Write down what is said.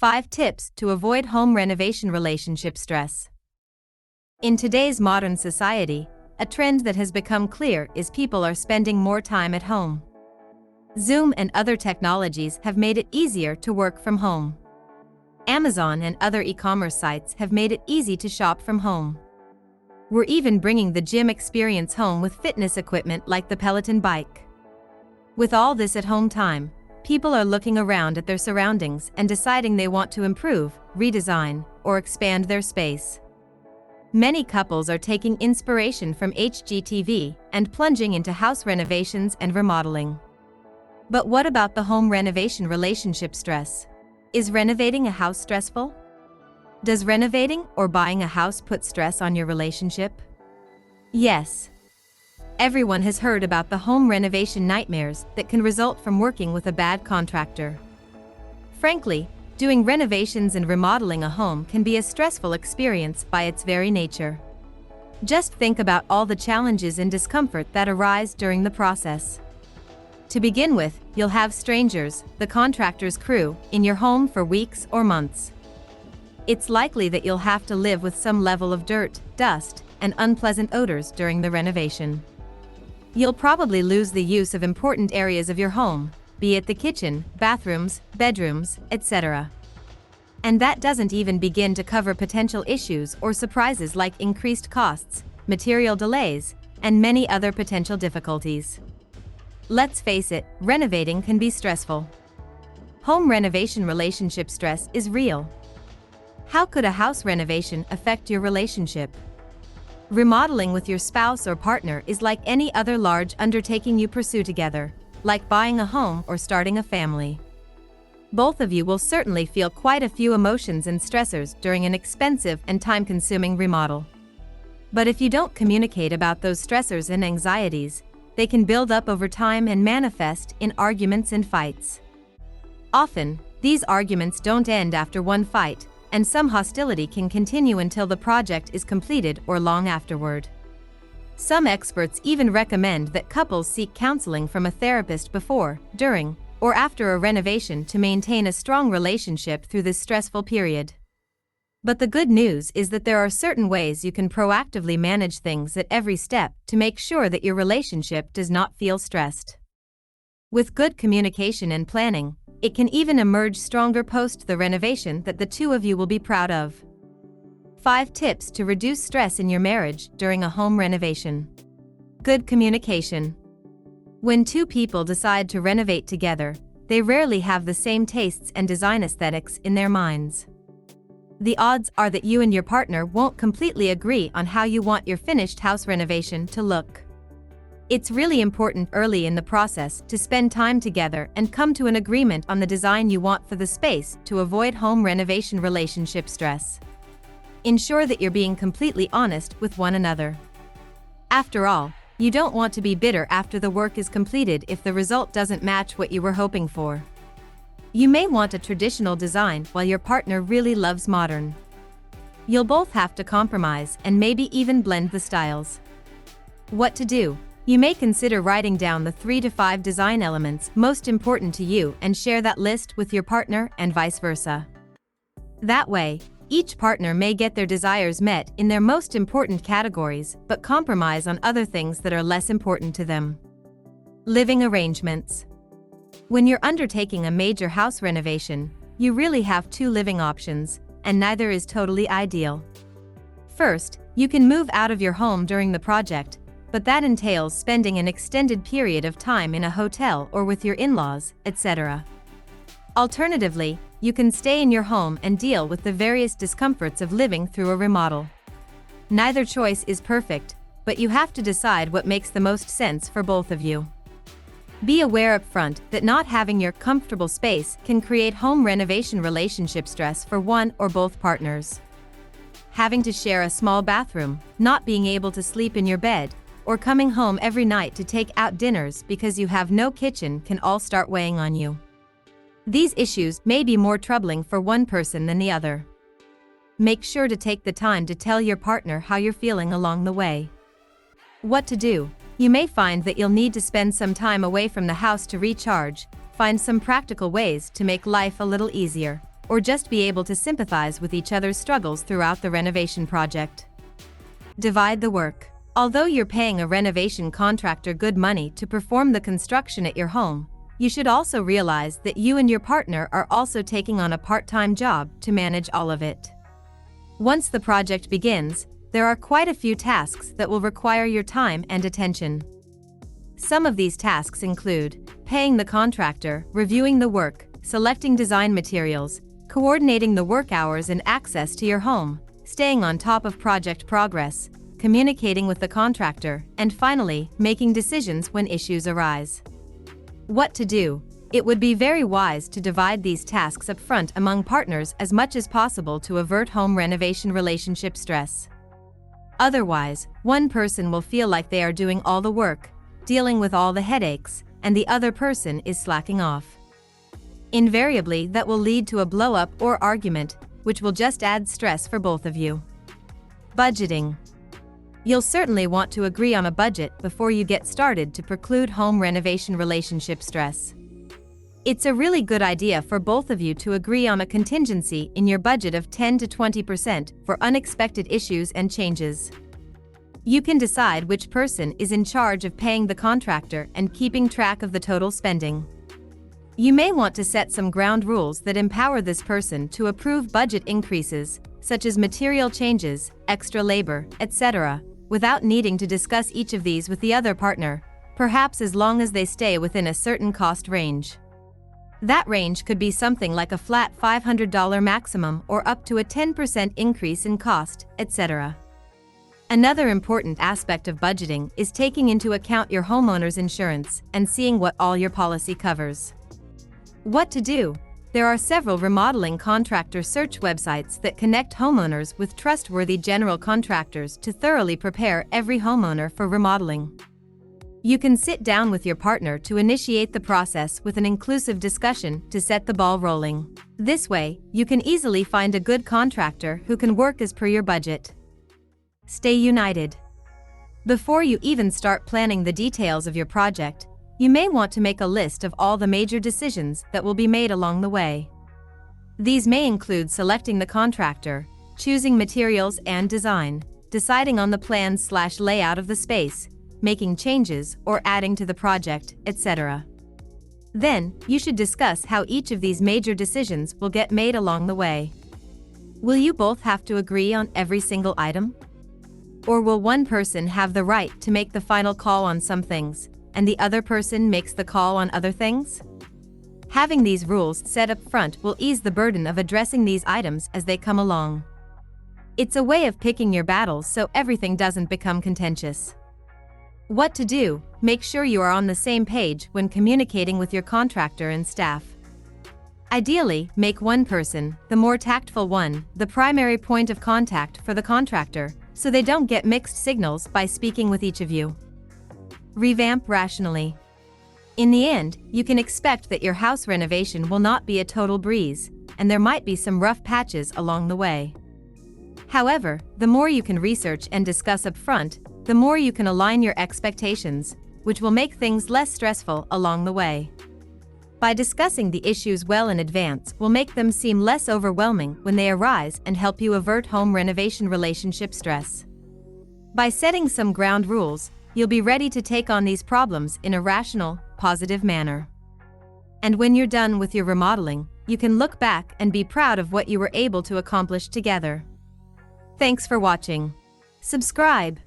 5 tips to avoid home renovation relationship stress. In today's modern society, a trend that has become clear is people are spending more time at home. Zoom and other technologies have made it easier to work from home. Amazon and other e-commerce sites have made it easy to shop from home. We're even bringing the gym experience home with fitness equipment like the Peloton bike. With all this at-home time, people are looking around at their surroundings and deciding they want to improve, redesign, or expand their space. Many couples are taking inspiration from HGTV and plunging into house renovations and remodeling. But what about the home renovation relationship stress? Is renovating a house stressful? Does renovating or buying a house put stress on your relationship? Yes. Everyone has heard about the home renovation nightmares that can result from working with a bad contractor. Frankly, doing renovations and remodeling a home can be a stressful experience by its very nature. Just think about all the challenges and discomfort that arise during the process. To begin with, you'll have strangers, the contractor's crew, in your home for weeks or months. It's likely that you'll have to live with some level of dirt, dust, and unpleasant odors during the renovation. You'll probably lose the use of important areas of your home, be it the kitchen, bathrooms, bedrooms, etc. And that doesn't even begin to cover potential issues or surprises like increased costs, material delays, and many other potential difficulties. Let's face it, renovating can be stressful. Home renovation relationship stress is real. How could a house renovation affect your relationship? Remodeling with your spouse or partner is like any other large undertaking you pursue together, like buying a home or starting a family. Both of you will certainly feel quite a few emotions and stressors during an expensive and time-consuming remodel. But if you don't communicate about those stressors and anxieties, they can build up over time and manifest in arguments and fights. Often, these arguments don't end after one fight, and some hostility can continue until the project is completed or long afterward. Some experts even recommend that couples seek counseling from a therapist before, during, or after a renovation to maintain a strong relationship through this stressful period. But the good news is that there are certain ways you can proactively manage things at every step to make sure that your relationship does not feel stressed. With good communication and planning, it can even emerge stronger post the renovation that the two of you will be proud of. 5 tips to reduce stress in your marriage during a home renovation. Good communication. When two people decide to renovate together, they rarely have the same tastes and design aesthetics in their minds. The odds are that you and your partner won't completely agree on how you want your finished house renovation to look. It's really important early in the process to spend time together and come to an agreement on the design you want for the space to avoid home renovation relationship stress. Ensure that you're being completely honest with one another. After all, you don't want to be bitter after the work is completed if the result doesn't match what you were hoping for. You may want a traditional design while your partner really loves modern. You'll both have to compromise and maybe even blend the styles. What to do? You may consider writing down the 3 to 5 design elements most important to you and share that list with your partner and vice versa. That way, each partner may get their desires met in their most important categories but compromise on other things that are less important to them. Living arrangements. When you're undertaking a major house renovation, you really have 2 living options, and neither is totally ideal. First, you can move out of your home during the project, but that entails spending an extended period of time in a hotel or with your in-laws, etc. Alternatively, you can stay in your home and deal with the various discomforts of living through a remodel. Neither choice is perfect, but you have to decide what makes the most sense for both of you. Be aware up front that not having your comfortable space can create home renovation relationship stress for one or both partners. Having to share a small bathroom, not being able to sleep in your bed, or coming home every night to take out dinners because you have no kitchen can all start weighing on you. These issues may be more troubling for one person than the other. Make sure to take the time to tell your partner how you're feeling along the way. What to do? You may find that you'll need to spend some time away from the house to recharge, find some practical ways to make life a little easier, or just be able to sympathize with each other's struggles throughout the renovation project. Divide the work. Although you're paying a renovation contractor good money to perform the construction at your home, you should also realize that you and your partner are also taking on a part-time job to manage all of it. Once the project begins, there are quite a few tasks that will require your time and attention. Some of these tasks include paying the contractor, reviewing the work, selecting design materials, coordinating the work hours and access to your home, staying on top of project progress, communicating with the contractor, and finally, making decisions when issues arise. What to do? It would be very wise to divide these tasks up front among partners as much as possible to avert home renovation relationship stress. Otherwise, one person will feel like they are doing all the work, dealing with all the headaches, and the other person is slacking off. Invariably, that will lead to a blow-up or argument, which will just add stress for both of you. Budgeting. You'll certainly want to agree on a budget before you get started to preclude home renovation relationship stress. It's a really good idea for both of you to agree on a contingency in your budget of 10 to 20% for unexpected issues and changes. You can decide which person is in charge of paying the contractor and keeping track of the total spending. You may want to set some ground rules that empower this person to approve budget increases, such as material changes, extra labor, etc., without needing to discuss each of these with the other partner, perhaps as long as they stay within a certain cost range. That range could be something like a flat $500 maximum or up to a 10% increase in cost, etc. Another important aspect of budgeting is taking into account your homeowner's insurance and seeing what all your policy covers. What to do? There are several remodeling contractor search websites that connect homeowners with trustworthy general contractors to thoroughly prepare every homeowner for remodeling. You can sit down with your partner to initiate the process with an inclusive discussion to set the ball rolling. This way, you can easily find a good contractor who can work as per your budget. Stay united. Before you even start planning the details of your project, you may want to make a list of all the major decisions that will be made along the way. These may include selecting the contractor, choosing materials and design, deciding on the plan/layout of the space, making changes or adding to the project, etc. Then, you should discuss how each of these major decisions will get made along the way. Will you both have to agree on every single item? Or will one person have the right to make the final call on some things, and the other person makes the call on other things? Having these rules set up front will ease the burden of addressing these items as they come along. It's a way of picking your battles so everything doesn't become contentious. What to do? Make sure you are on the same page when communicating with your contractor and staff. Ideally, make one person, the more tactful one, the primary point of contact for the contractor, so they don't get mixed signals by speaking with each of you. Revamp rationally. In the end, you can expect that your house renovation will not be a total breeze, and there might be some rough patches along the way. However, the more you can research and discuss up front, the more you can align your expectations, which will make things less stressful along the way. By discussing the issues well in advance will make them seem less overwhelming when they arise and help you avert home renovation relationship stress. By setting some ground rules, you'll be ready to take on these problems in a rational, positive manner. And when you're done with your remodeling, you can look back and be proud of what you were able to accomplish together. Thanks for watching. Subscribe.